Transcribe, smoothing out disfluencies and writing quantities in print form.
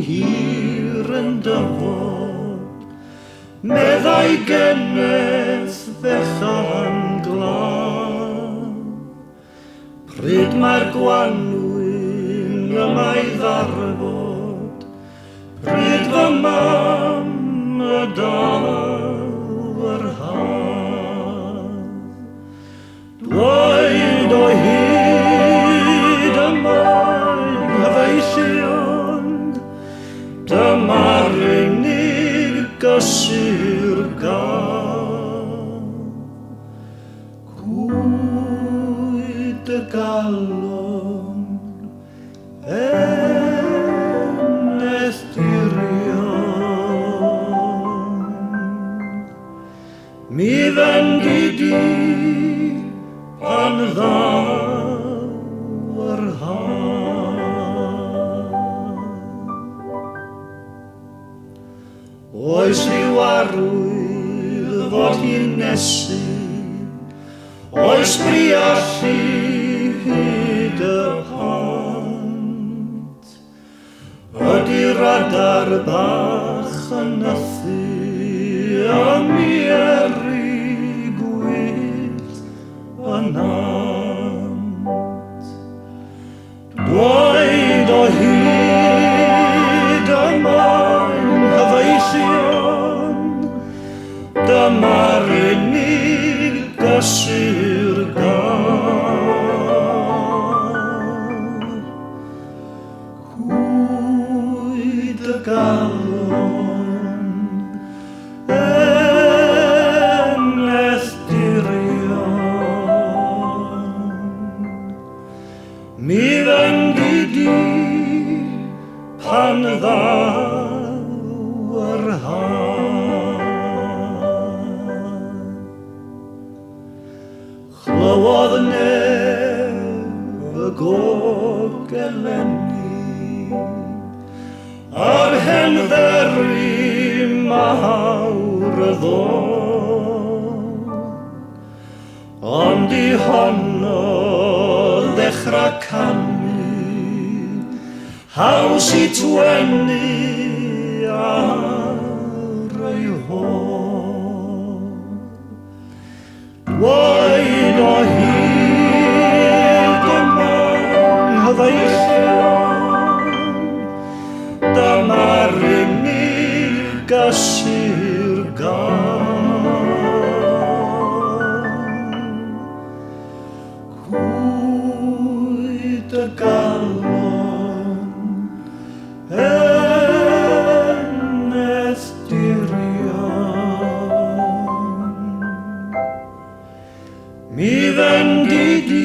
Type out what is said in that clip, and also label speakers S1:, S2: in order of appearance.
S1: hir yn dyfod, meddai geneth fechan glân. Pryd mae'r gwanwyn yma'i ddarfod, pryd fy mam y daw yr haf. Dweud o hyd yma'n hyfeillion, dyma'r unig gysur gael. Cwyd y galon, enestirion. Mi fendi di pan ddaw yr haf. Oes rhyw arwydd fod hi'n nesu, oes briallu hyd y pant. Ydy'r adar bach yn nythu am i eri gwyllt y nant. Dweud o hyd yma'n hyfeillion, dyma'r unig gysur gael. Cwyd y galon, enestirion. Mi fendi di pan ddaw yr haf. Clywodd neb y gog eleni, a'r hendderi mawr y ddod. Ond i honno ddechrau canu, haws i twenu ar ei hod. Dweud o hyd yma'n hyfeillion, dyma'r unig gysur gael. Cwyd y galon, enestirion. Mi fendi di